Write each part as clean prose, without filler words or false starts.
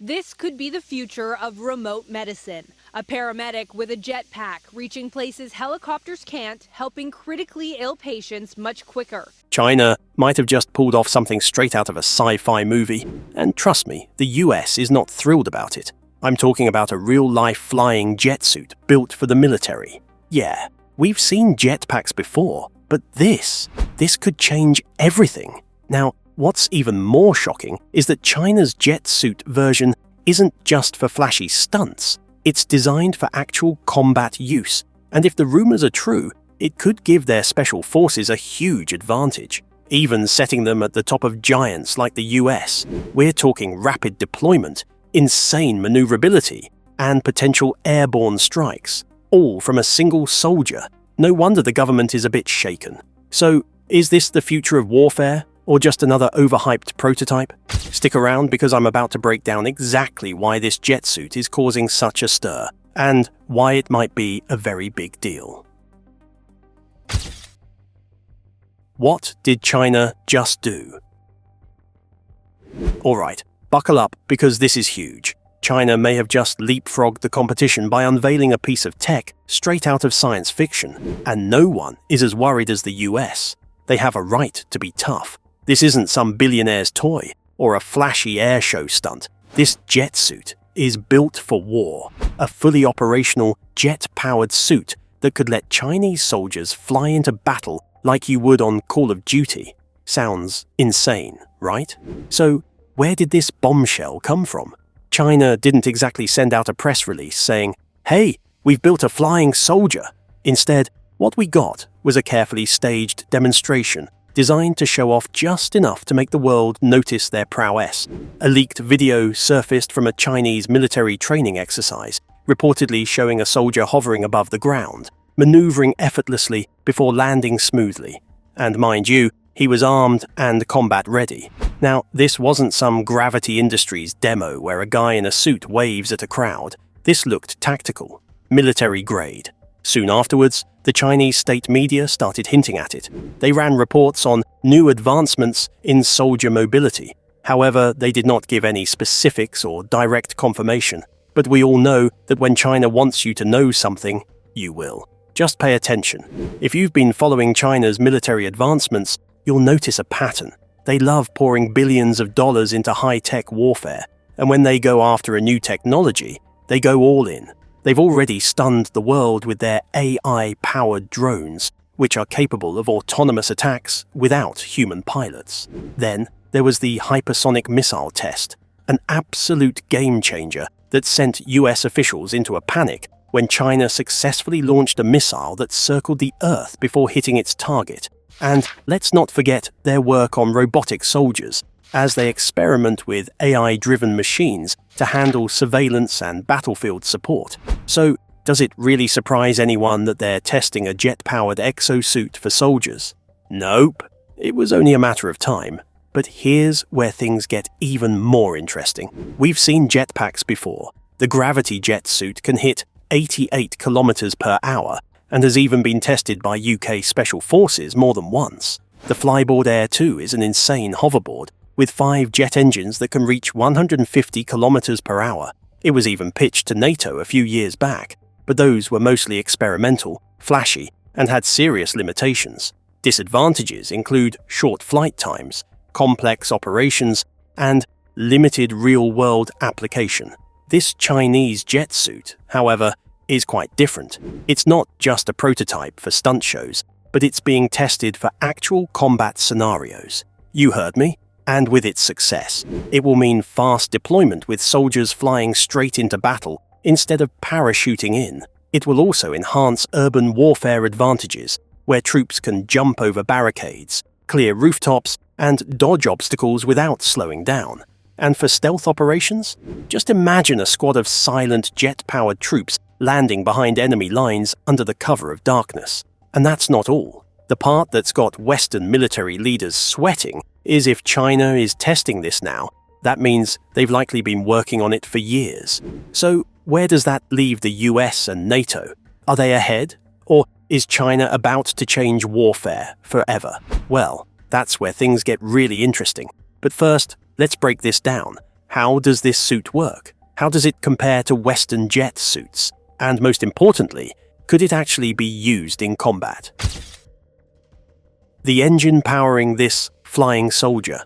This could be the future of remote medicine. A paramedic with a jetpack reaching places helicopters can't, helping critically ill patients much quicker. China might have just pulled off something straight out of a sci-fi movie, and trust me, the US is not thrilled about it. I'm talking about a real-life flying jet suit built for the military. Yeah, we've seen jetpacks before, but this could change everything. Now, what's even more shocking is that China's jet suit version isn't just for flashy stunts. It's designed for actual combat use, and if the rumors are true, it could give their special forces a huge advantage, even setting them at the top of giants like the US. We're talking rapid deployment, insane maneuverability, and potential airborne strikes, all from a single soldier. No wonder the government is a bit shaken. So, is this the future of warfare, or just another overhyped prototype? Stick around because I'm about to break down exactly why this jet suit is causing such a stir, and why it might be a very big deal. What did China just do? Alright, buckle up because this is huge. China may have just leapfrogged the competition by unveiling a piece of tech straight out of science fiction, and no one is as worried as the US. They have a right to be tough. This isn't some billionaire's toy or a flashy air show stunt. This jet suit is built for war, a fully operational jet-powered suit that could let Chinese soldiers fly into battle like you would on Call of Duty. Sounds insane, right? So, where did this bombshell come from? China didn't exactly send out a press release saying, "Hey, we've built a flying soldier." Instead, what we got was a carefully staged demonstration designed to show off just enough to make the world notice their prowess. A leaked video surfaced from a Chinese military training exercise, reportedly showing a soldier hovering above the ground, maneuvering effortlessly before landing smoothly. And mind you, he was armed and combat ready. Now, this wasn't some Gravity Industries demo where a guy in a suit waves at a crowd. This looked tactical, military grade. Soon afterwards, the Chinese state media started hinting at it. They ran reports on new advancements in soldier mobility. However, they did not give any specifics or direct confirmation. But we all know that when China wants you to know something, you will. Just pay attention. If you've been following China's military advancements, you'll notice a pattern. They love pouring billions of dollars into high-tech warfare, and when they go after a new technology, they go all in. They've already stunned the world with their AI-powered drones, which are capable of autonomous attacks without human pilots. Then, there was the hypersonic missile test, an absolute game-changer that sent US officials into a panic when China successfully launched a missile that circled the Earth before hitting its target. And let's not forget their work on robotic soldiers, as they experiment with AI-driven machines to handle surveillance and battlefield support. So, does it really surprise anyone that they're testing a jet-powered exosuit for soldiers? Nope, it was only a matter of time. But here's where things get even more interesting. We've seen jetpacks before. The Gravity jet suit can hit 88 kilometers per hour and has even been tested by UK Special Forces more than once. The Flyboard Air 2 is an insane hoverboard with 5 jet engines that can reach 150 kilometers per hour. It was even pitched to NATO a few years back, but those were mostly experimental, flashy, and had serious limitations. Disadvantages include short flight times, complex operations, and limited real-world application. This Chinese jet suit, however, is quite different. It's not just a prototype for stunt shows, but it's being tested for actual combat scenarios. You heard me? And with its success, it will mean fast deployment with soldiers flying straight into battle instead of parachuting in. It will also enhance urban warfare advantages, where troops can jump over barricades, clear rooftops, and dodge obstacles without slowing down. And for stealth operations, just imagine a squad of silent jet-powered troops landing behind enemy lines under the cover of darkness. And that's not all. The part that's got Western military leaders sweating is if China is testing this now, that means they've likely been working on it for years. So where does that leave the US and NATO? Are they ahead? Or is China about to change warfare forever? Well, that's where things get really interesting. But first, let's break this down. How does this suit work? How does it compare to Western jet suits? And most importantly, could it actually be used in combat? The engine powering this flying soldier.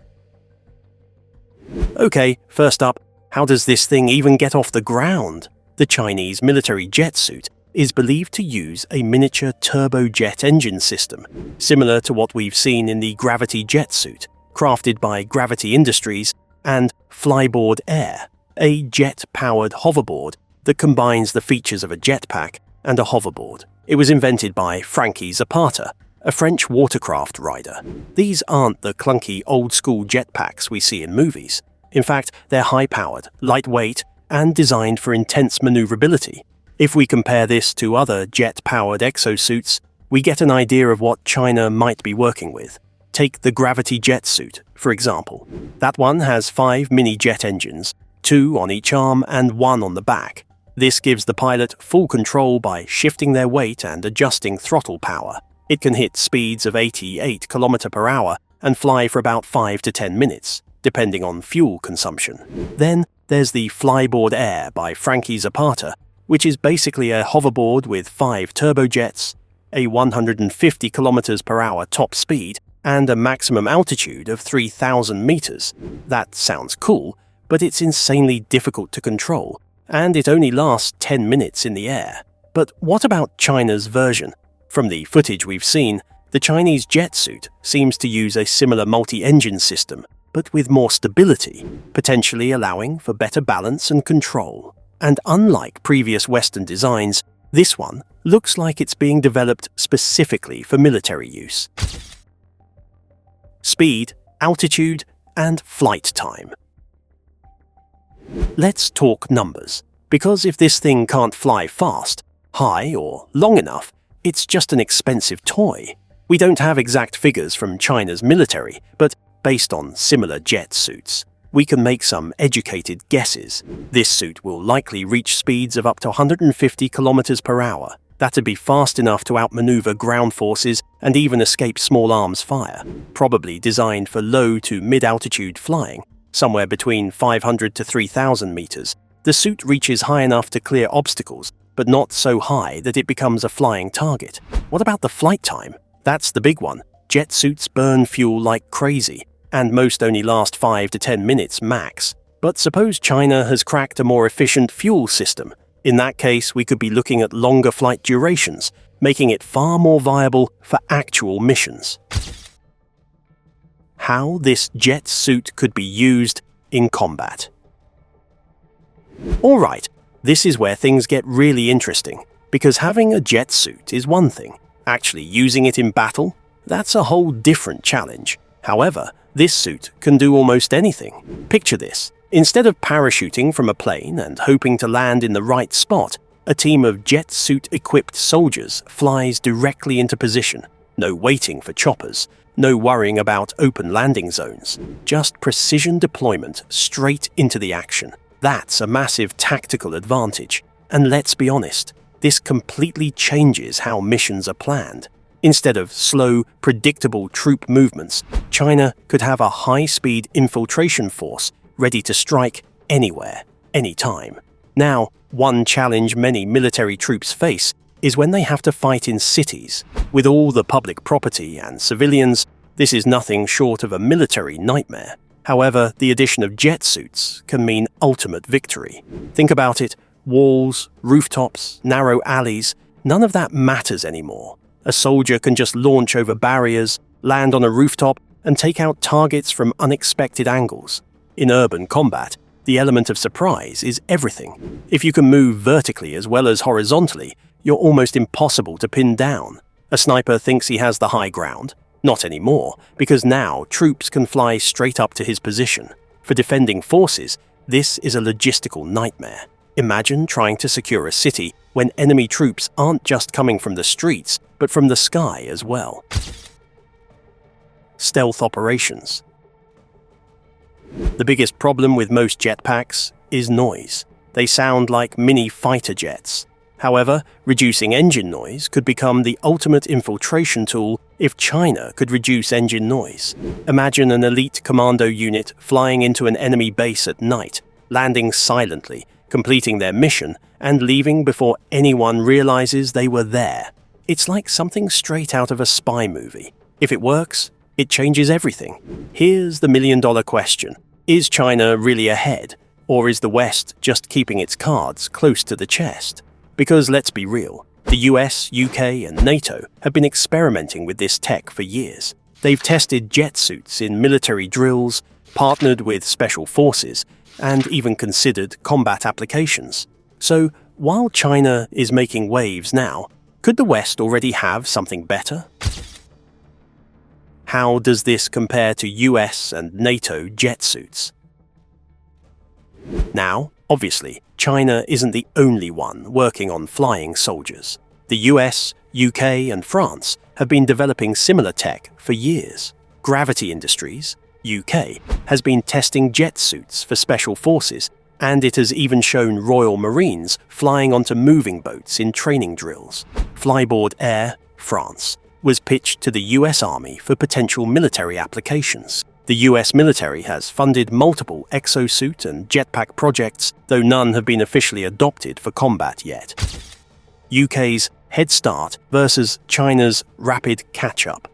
Okay, first up, how does this thing even get off the ground? The Chinese military jet suit is believed to use a miniature turbojet engine system, similar to what we've seen in the Gravity jet suit, crafted by Gravity Industries, and Flyboard Air, a jet-powered hoverboard that combines the features of a jetpack and a hoverboard. It was invented by Frankie Zapata, a French watercraft rider. These aren't the clunky old-school jetpacks we see in movies. In fact, they're high-powered, lightweight, and designed for intense maneuverability. If we compare this to other jet-powered exosuits, we get an idea of what China might be working with. Take the Gravity jet suit, for example. That one has 5 mini-jet engines, 2 on each arm and 1 on the back. This gives the pilot full control by shifting their weight and adjusting throttle power. It can hit speeds of 88 km per hour and fly for about 5 to 10 minutes, depending on fuel consumption. Then there's the Flyboard Air by Frankie Zapata, which is basically a hoverboard with 5 turbojets, a 150 km per hour top speed, and a maximum altitude of 3,000 meters. That sounds cool, but it's insanely difficult to control, and it only lasts 10 minutes in the air. But what about China's version? From the footage we've seen, the Chinese jet suit seems to use a similar multi-engine system, but with more stability, potentially allowing for better balance and control. And unlike previous Western designs, this one looks like it's being developed specifically for military use. Speed, altitude, and flight time. Let's talk numbers, because if this thing can't fly fast, high, or long enough, it's just an expensive toy. We don't have exact figures from China's military, but based on similar jet suits, we can make some educated guesses. This suit will likely reach speeds of up to 150 kilometers per hour. That'd be fast enough to outmaneuver ground forces and even escape small arms fire. Probably designed for low to mid-altitude flying, somewhere between 500 to 3,000 meters. The suit reaches high enough to clear obstacles, but not so high that it becomes a flying target. What about the flight time? That's the big one. Jet suits burn fuel like crazy, and most only last 5 to 10 minutes max. But suppose China has cracked a more efficient fuel system. In that case, we could be looking at longer flight durations, making it far more viable for actual missions. How this jet suit could be used in combat. Alright, this is where things get really interesting, because having a jet suit is one thing. Actually using it in battle, that's a whole different challenge. However, this suit can do almost anything. Picture this. Instead of parachuting from a plane and hoping to land in the right spot, a team of jet suit-equipped soldiers flies directly into position. No waiting for choppers, no worrying about open landing zones. Just precision deployment straight into the action. That's a massive tactical advantage. And let's be honest, this completely changes how missions are planned. Instead of slow, predictable troop movements, China could have a high-speed infiltration force ready to strike anywhere, anytime. Now, one challenge many military troops face is when they have to fight in cities. With all the public property and civilians, this is nothing short of a military nightmare. However, the addition of jet suits can mean ultimate victory. Think about it, walls, rooftops, narrow alleys, none of that matters anymore. A soldier can just launch over barriers, land on a rooftop, and take out targets from unexpected angles. In urban combat, the element of surprise is everything. If you can move vertically as well as horizontally, you're almost impossible to pin down. A sniper thinks he has the high ground. Not anymore, because now troops can fly straight up to his position. For defending forces, this is a logistical nightmare. Imagine trying to secure a city when enemy troops aren't just coming from the streets, but from the sky as well. Stealth operations. The biggest problem with most jetpacks is noise. They sound like mini fighter jets. However, reducing engine noise could become the ultimate infiltration tool if China could reduce engine noise. Imagine an elite commando unit flying into an enemy base at night. landing silently, completing their mission, and leaving before anyone realizes they were there. It's like something straight out of a spy movie. If it works, it changes everything. Here's the million-dollar question. Is China really ahead, or is the West just keeping its cards close to the chest? Because let's be real, the US, UK, and NATO have been experimenting with this tech for years. They've tested jet suits in military drills, partnered with special forces, and even considered combat applications. So, while China is making waves now, could the West already have something better? How does this compare to US and NATO jet suits? Now, obviously, China isn't the only one working on flying soldiers. The US, UK, and France have been developing similar tech for years. Gravity Industries, UK, has been testing jet suits for special forces, and it has even shown Royal Marines flying onto moving boats in training drills. Flyboard Air, France, was pitched to the US Army for potential military applications. The US military has funded multiple exosuit and jetpack projects, though none have been officially adopted for combat yet. UK's head start versus China's rapid catch-up.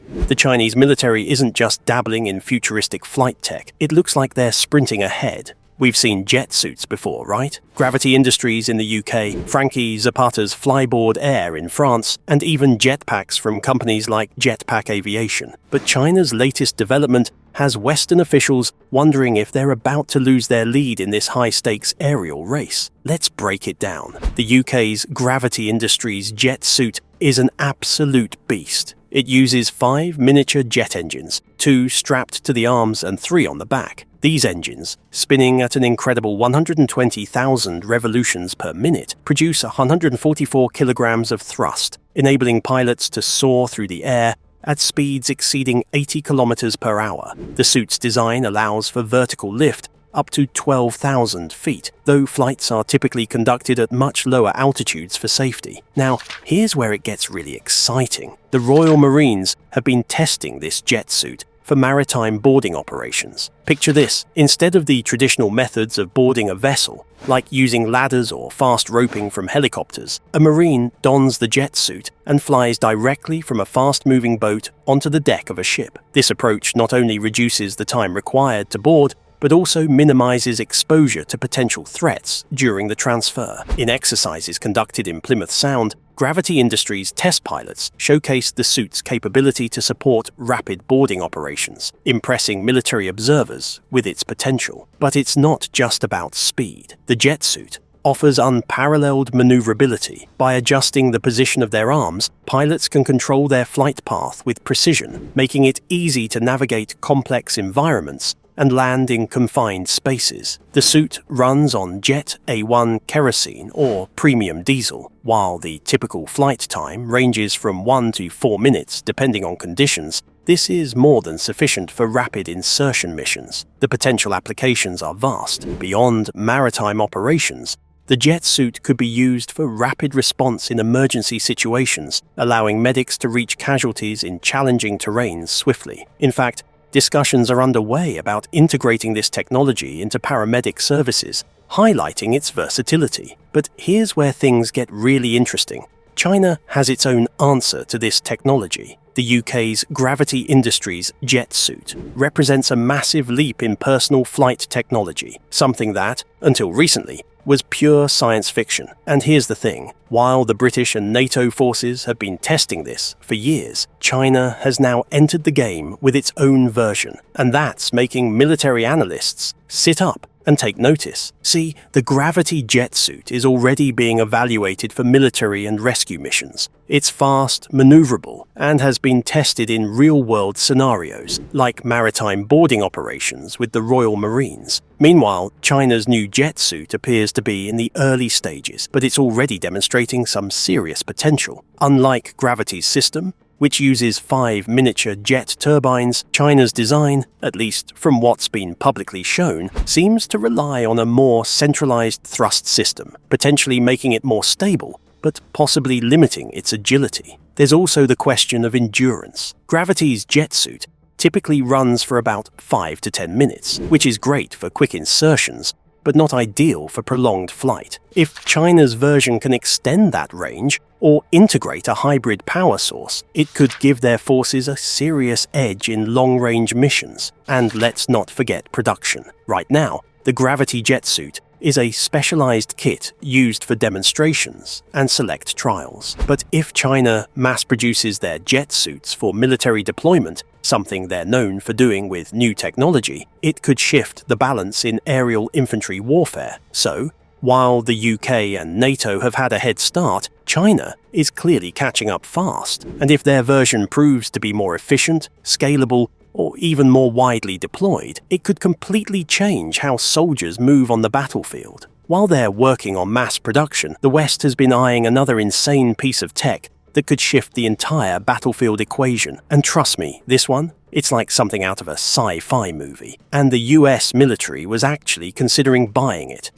The Chinese military isn't just dabbling in futuristic flight tech, it looks like they're sprinting ahead. We've seen jet suits before, right? Gravity Industries in the UK, Frankie Zapata's Flyboard Air in France, and even jetpacks from companies like Jetpack Aviation. But China's latest development has Western officials wondering if they're about to lose their lead in this high-stakes aerial race. Let's break it down. The UK's Gravity Industries jet suit is an absolute beast. It uses 5 miniature jet engines, 2 strapped to the arms and 3 on the back. These engines, spinning at an incredible 120,000 revolutions per minute, produce 144 kilograms of thrust, enabling pilots to soar through the air at speeds exceeding 80 kilometers per hour. The suit's design allows for vertical lift up to 12,000 feet, though flights are typically conducted at much lower altitudes for safety. Now, here's where it gets really exciting. The Royal Marines have been testing this jet suit for maritime boarding operations. Picture this: instead of the traditional methods of boarding a vessel, like using ladders or fast roping from helicopters, a Marine dons the jet suit and flies directly from a fast-moving boat onto the deck of a ship. This approach not only reduces the time required to board, but also minimizes exposure to potential threats during the transfer. In exercises conducted in Plymouth Sound, Gravity Industries test pilots showcased the suit's capability to support rapid boarding operations, impressing military observers with its potential. But it's not just about speed. The jet suit offers unparalleled maneuverability. By adjusting the position of their arms, pilots can control their flight path with precision, making it easy to navigate complex environments and land in confined spaces. The suit runs on Jet A1 kerosene or premium diesel, while the typical flight time ranges from 1 to 4 minutes depending on conditions. This is more than sufficient for rapid insertion missions. The potential applications are vast. Beyond maritime operations, the jet suit could be used for rapid response in emergency situations, allowing medics to reach casualties in challenging terrains swiftly. In fact, discussions are underway about integrating this technology into paramedic services, highlighting its versatility. But here's where things get really interesting. China has its own answer to this technology. The UK's Gravity Industries jet suit represents a massive leap in personal flight technology, something that, until recently, was pure science fiction. And here's the thing, while the British and NATO forces have been testing this for years, China has now entered the game with its own version, and that's making military analysts sit up and take notice. See, the Gravity jet suit is already being evaluated for military and rescue missions. It's fast, maneuverable, and has been tested in real-world scenarios, like maritime boarding operations with the Royal Marines. Meanwhile, China's new jet suit appears to be in the early stages, but it's already demonstrating some serious potential. Unlike Gravity's system, which uses 5 miniature jet turbines, China's design, at least from what's been publicly shown, seems to rely on a more centralized thrust system, potentially making it more stable, but possibly limiting its agility. There's also the question of endurance. Gravity's jet suit typically runs for about 5 to 10 minutes, which is great for quick insertions, but not ideal for prolonged flight. If China's version can extend that range, or integrate a hybrid power source, it could give their forces a serious edge in long-range missions. And let's not forget production. Right now, the Gravity jet suit is a specialized kit used for demonstrations and select trials. But if China mass-produces their jet suits for military deployment, something they're known for doing with new technology, it could shift the balance in aerial infantry warfare. So, while the UK and NATO have had a head start, China is clearly catching up fast. And if their version proves to be more efficient, scalable, or even more widely deployed, it could completely change how soldiers move on the battlefield. While they're working on mass production, the West has been eyeing another insane piece of tech that could shift the entire battlefield equation. And trust me, this one, it's like something out of a sci-fi movie. And the US military was actually considering buying it.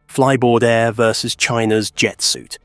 Flyboard Air versus China's jet suit.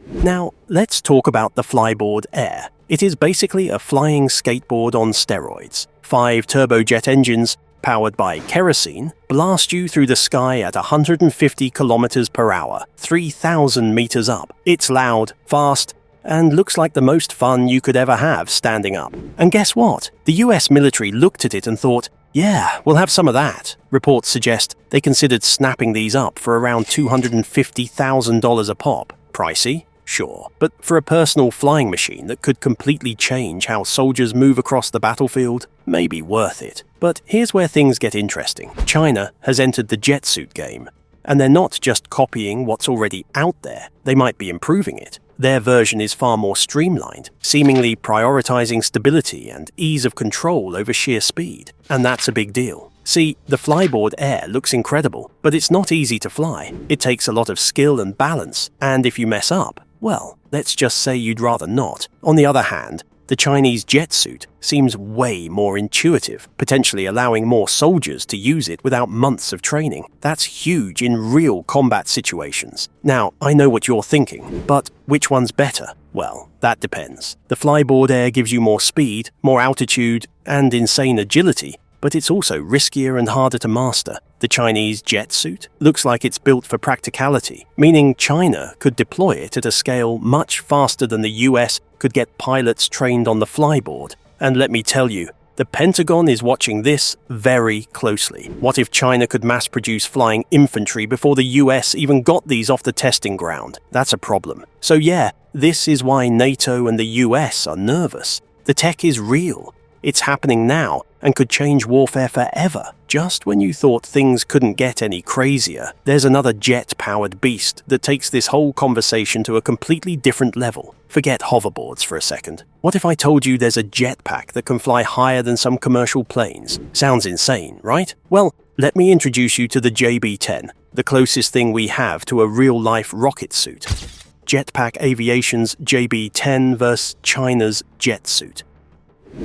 Now, let's talk about the Flyboard Air. It is basically a flying skateboard on steroids. 5 turbojet engines, powered by kerosene, blast you through the sky at 150 kilometers per hour, 3,000 meters up. It's loud, fast, and looks like the most fun you could ever have standing up. And guess what? The US military looked at it and thought, yeah, we'll have some of that. Reports suggest they considered snapping these up for around $250,000 a pop. Pricey? Sure. But for a personal flying machine that could completely change how soldiers move across the battlefield, maybe worth it. But here's where things get interesting. China has entered the jet suit game, and they're not just copying what's already out there, they might be improving it. Their version is far more streamlined, seemingly prioritizing stability and ease of control over sheer speed. And that's a big deal. See, the Flyboard Air looks incredible, but it's not easy to fly. It takes a lot of skill and balance, and if you mess up, well, let's just say you'd rather not. On the other hand, the Chinese jet suit seems way more intuitive, potentially allowing more soldiers to use it without months of training. That's huge in real combat situations. Now, I know what you're thinking, but which one's better? Well, that depends. The Flyboard Air gives you more speed, more altitude, and insane agility, but it's also riskier and harder to master. The Chinese jet suit looks like it's built for practicality, meaning China could deploy it at a scale much faster than the US could get pilots trained on the flyboard. And let me tell you, the Pentagon is watching this very closely. What if China could mass-produce flying infantry before the US even got these off the testing ground? That's a problem. So yeah, this is why NATO and the US are nervous. The tech is real. It's happening now and could change warfare forever. Just when you thought things couldn't get any crazier, there's another jet-powered beast that takes this whole conversation to a completely different level. Forget hoverboards for a second. What if I told you there's a jetpack that can fly higher than some commercial planes? Sounds insane, right? Well, let me introduce you to the JB-10, the closest thing we have to a real-life rocket suit. Jetpack Aviation's JB-10 vs. China's jet suit.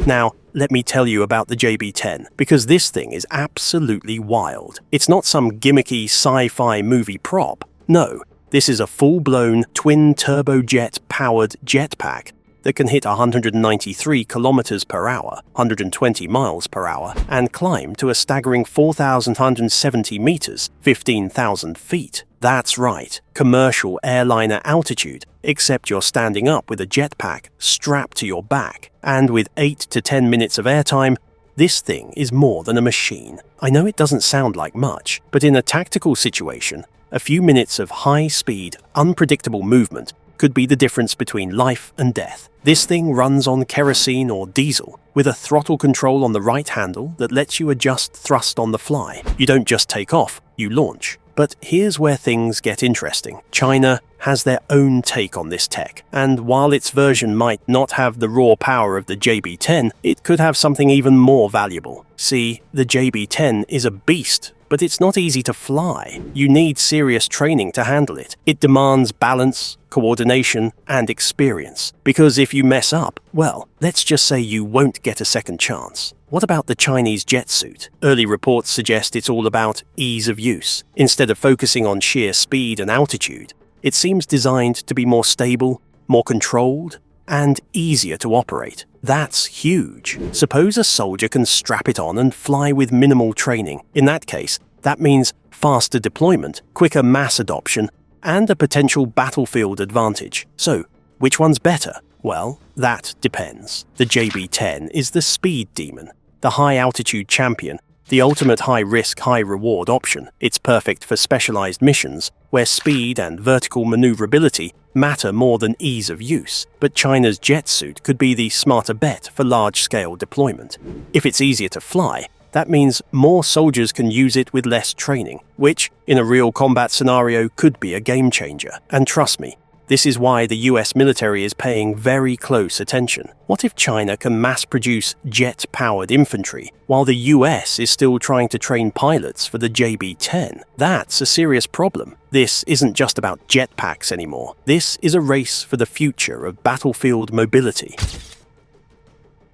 Now, let me tell you about the JB-10, because this thing is absolutely wild. It's not some gimmicky sci-fi movie prop. No, this is a full-blown twin-turbojet-powered jetpack that can hit 193 kilometers per hour, 120 miles per hour, and climb to a staggering 4,170 meters, 15,000 feet. That's right, commercial airliner altitude, except you're standing up with a jetpack strapped to your back. And with 8 to 10 minutes of airtime, this thing is more than a machine. I know it doesn't sound like much, but in a tactical situation, a few minutes of high-speed, unpredictable movement could be the difference between life and death. This thing runs on kerosene or diesel, with a throttle control on the right handle that lets you adjust thrust on the fly. You don't just take off, you launch. But here's where things get interesting. China has their own take on this tech, and while its version might not have the raw power of the JB-10, it could have something even more valuable. See, the JB-10 is a beast, but it's not easy to fly. You need serious training to handle it. It demands balance, coordination, and experience. Because if you mess up, well, let's just say you won't get a second chance. What about the Chinese jet suit? Early reports suggest it's all about ease of use. Instead of focusing on sheer speed and altitude, it seems designed to be more stable, more controlled, and easier to operate. That's huge. Suppose a soldier can strap it on and fly with minimal training. In that case, that means faster deployment, quicker mass adoption, and a potential battlefield advantage. So, which one's better? Well, that depends. The JB-10 is the speed demon, the high-altitude champion, the ultimate high-risk, high-reward option. It's perfect for specialized missions, where speed and vertical maneuverability matter more than ease of use. But China's jet suit could be the smarter bet for large-scale deployment. If it's easier to fly, that means more soldiers can use it with less training, which, in a real combat scenario, could be a game-changer. And trust me, this is why the US military is paying very close attention. What if China can mass-produce jet-powered infantry, while the US is still trying to train pilots for the JB-10? That's a serious problem. This isn't just about jetpacks anymore. This is a race for the future of battlefield mobility.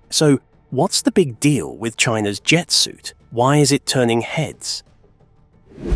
So, what's the big deal with China's jet suit? Why is it turning heads?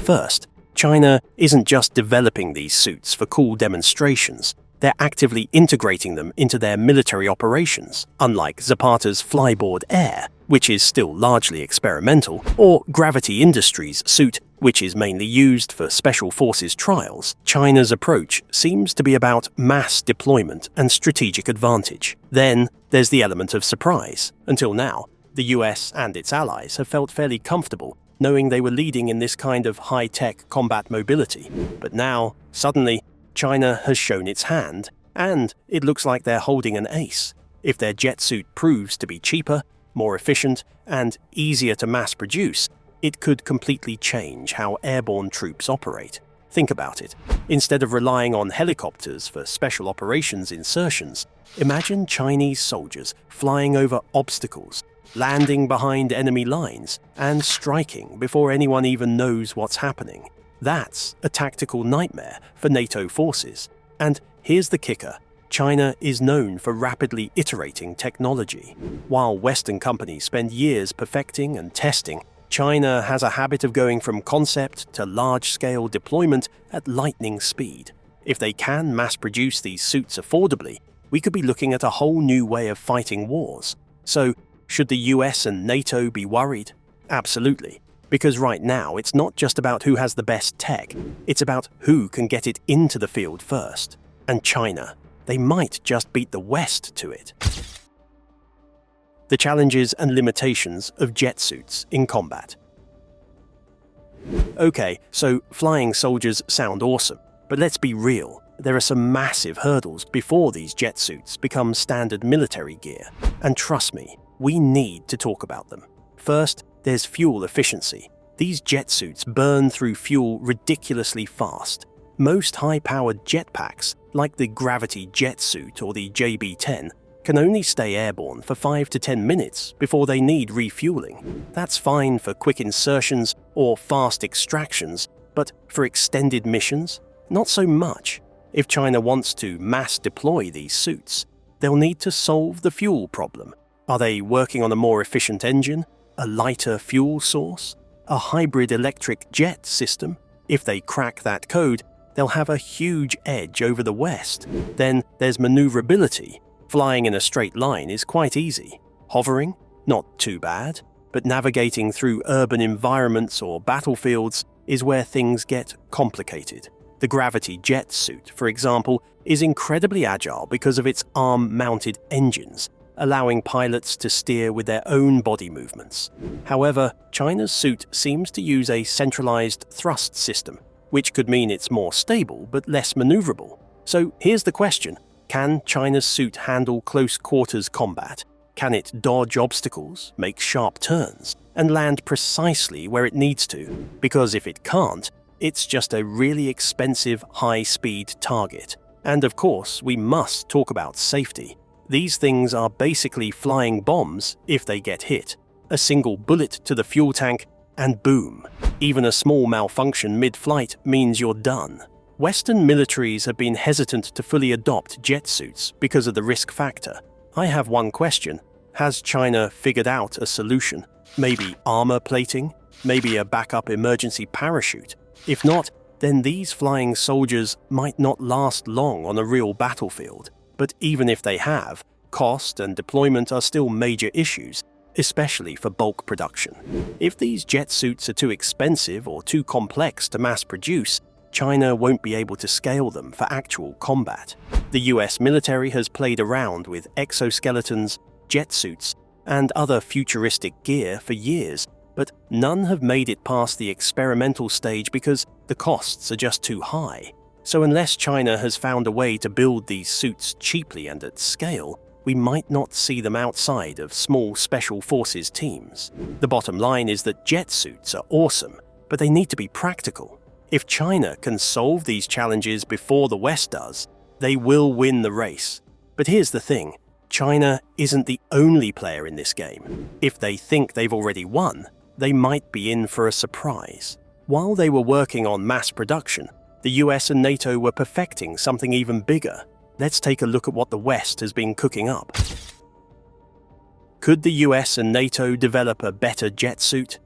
First, China isn't just developing these suits for cool demonstrations, they're actively integrating them into their military operations, unlike Zapata's Flyboard Air, which is still largely experimental, or Gravity Industries' suit, which is mainly used for special forces trials. China's approach seems to be about mass deployment and strategic advantage. Then, there's the element of surprise. Until now, the US and its allies have felt fairly comfortable knowing they were leading in this kind of high-tech combat mobility. But now, suddenly, China has shown its hand, and it looks like they're holding an ace. If their jet suit proves to be cheaper, more efficient, and easier to mass-produce, it could completely change how airborne troops operate. Think about it. Instead of relying on helicopters for special operations insertions, imagine Chinese soldiers flying over obstacles, landing behind enemy lines, and striking before anyone even knows what's happening. That's a tactical nightmare for NATO forces. And here's the kicker. China is known for rapidly iterating technology. While Western companies spend years perfecting and testing, China has a habit of going from concept to large-scale deployment at lightning speed. If they can mass-produce these suits affordably, we could be looking at a whole new way of fighting wars. So, should the US and NATO be worried? Absolutely. Because right now, it's not just about who has the best tech, it's about who can get it into the field first. And China, they might just beat the West to it. The challenges and limitations of jet suits in combat. Okay, so flying soldiers sound awesome, but let's be real. There are some massive hurdles before these jet suits become standard military gear. And trust me, we need to talk about them. First, there's fuel efficiency. These jet suits burn through fuel ridiculously fast. Most high-powered jetpacks, like the Gravity jet suit or the JB-10, can only stay airborne for 5 to 10 minutes before they need refueling. That's fine for quick insertions or fast extractions, but for extended missions, not so much. If China wants to mass deploy these suits, they'll need to solve the fuel problem. Are they working on a more efficient engine, a lighter fuel source, a hybrid electric jet system? If they crack that code, they'll have a huge edge over the West. Then there's maneuverability. Flying in a straight line is quite easy. Hovering? Not too bad. But navigating through urban environments or battlefields is where things get complicated. The Gravity jet suit, for example, is incredibly agile because of its arm-mounted engines, allowing pilots to steer with their own body movements. However, China's suit seems to use a centralized thrust system, which could mean it's more stable but less maneuverable. So here's the question. Can China's suit handle close-quarters combat? Can it dodge obstacles, make sharp turns, and land precisely where it needs to? Because if it can't, it's just a really expensive, high-speed target. And of course, we must talk about safety. These things are basically flying bombs if they get hit. A single bullet to the fuel tank, and boom. Even a small malfunction mid-flight means you're done. Western militaries have been hesitant to fully adopt jet suits because of the risk factor. I have one question. Has China figured out a solution? Maybe armor plating? Maybe a backup emergency parachute? If not, then these flying soldiers might not last long on a real battlefield. But even if they have, cost and deployment are still major issues, especially for bulk production. If these jet suits are too expensive or too complex to mass produce, China won't be able to scale them for actual combat. The US military has played around with exoskeletons, jet suits, and other futuristic gear for years, but none have made it past the experimental stage because the costs are just too high. So unless China has found a way to build these suits cheaply and at scale, we might not see them outside of small special forces teams. The bottom line is that jet suits are awesome, but they need to be practical. If China can solve these challenges before the West does, they will win the race. But here's the thing, China isn't the only player in this game. If they think they've already won, they might be in for a surprise. While they were working on mass production, the US and NATO were perfecting something even bigger. Let's take a look at what the West has been cooking up. Could the US and NATO develop a better jet suit?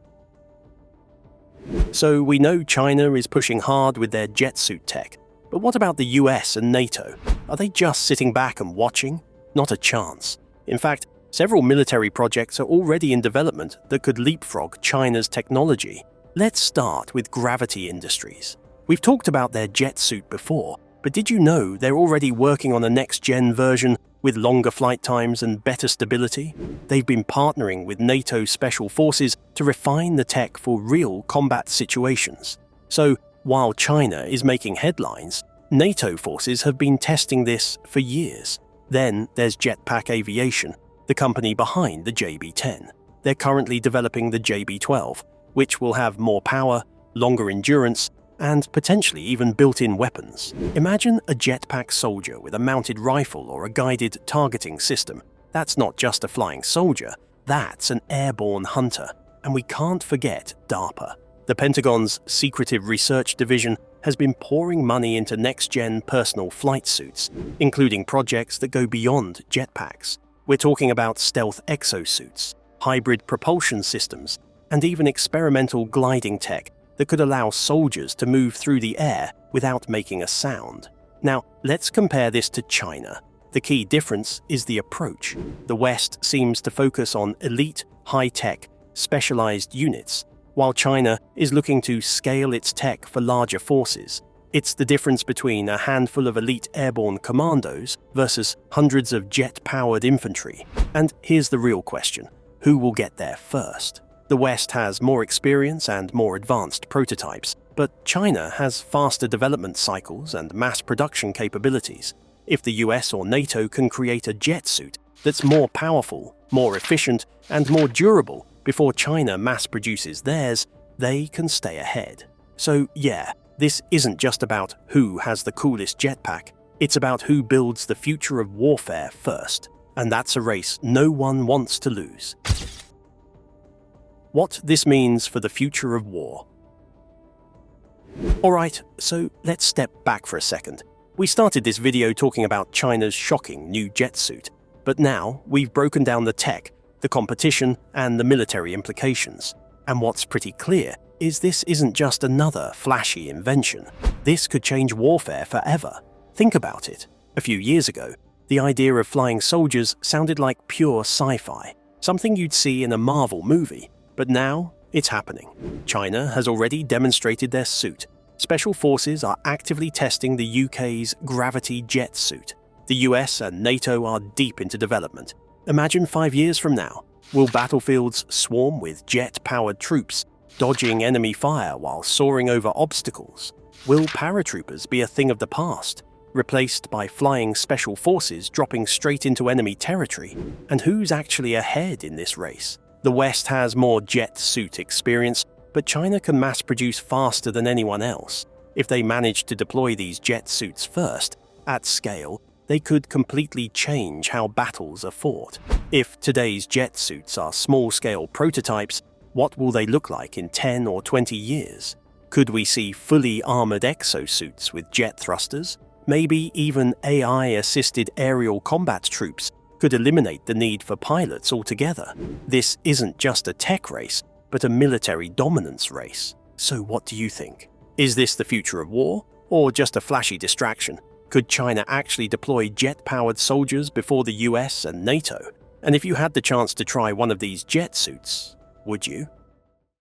So we know China is pushing hard with their jet suit tech, but what about the US and NATO? Are they just sitting back and watching? Not a chance. In fact, several military projects are already in development that could leapfrog China's technology. Let's start with Gravity Industries. We've talked about their jet suit before, but did you know they're already working on a next-gen version with longer flight times and better stability? They've been partnering with NATO Special Forces to refine the tech for real combat situations. So, while China is making headlines, NATO forces have been testing this for years. Then there's Jetpack Aviation, the company behind the JB-10. They're currently developing the JB-12, which will have more power, longer endurance, and potentially even built-in weapons. Imagine a jetpack soldier with a mounted rifle or a guided targeting system. That's not just a flying soldier, that's an airborne hunter. And we can't forget DARPA. The Pentagon's Secretive Research Division has been pouring money into next-gen personal flight suits, including projects that go beyond jetpacks. We're talking about stealth exosuits, hybrid propulsion systems, and even experimental gliding tech that could allow soldiers to move through the air without making a sound. Now, let's compare this to China. The key difference is the approach. The West seems to focus on elite, high-tech, specialized units, while China is looking to scale its tech for larger forces. It's the difference between a handful of elite airborne commandos versus hundreds of jet-powered infantry. And here's the real question: who will get there first? The West has more experience and more advanced prototypes, but China has faster development cycles and mass production capabilities. If the US or NATO can create a jet suit that's more powerful, more efficient, and more durable before China mass produces theirs, they can stay ahead. So yeah, this isn't just about who has the coolest jetpack, it's about who builds the future of warfare first. And that's a race no one wants to lose. What this means for the future of war. Alright, so let's step back for a second. We started this video talking about China's shocking new jet suit, but now we've broken down the tech, the competition, and the military implications. And what's pretty clear is this isn't just another flashy invention. This could change warfare forever. Think about it. A few years ago, the idea of flying soldiers sounded like pure sci-fi, something you'd see in a Marvel movie. But now, it's happening. China has already demonstrated their suit. Special forces are actively testing the UK's Gravity jet suit. The US and NATO are deep into development. Imagine 5 years from now. Will battlefields swarm with jet-powered troops, dodging enemy fire while soaring over obstacles? Will paratroopers be a thing of the past, replaced by flying special forces dropping straight into enemy territory? And who's actually ahead in this race? The West has more jet suit experience, but China can mass produce faster than anyone else. If they manage to deploy these jet suits first, at scale, they could completely change how battles are fought. If today's jet suits are small-scale prototypes, what will they look like in 10 or 20 years? Could we see fully armored exosuits with jet thrusters? Maybe even AI-assisted aerial combat troops could eliminate the need for pilots altogether. This isn't just a tech race, but a military dominance race. So what do you think? Is this the future of war, or just a flashy distraction? Could China actually deploy jet-powered soldiers before the US and NATO? And if you had the chance to try one of these jet suits, would you?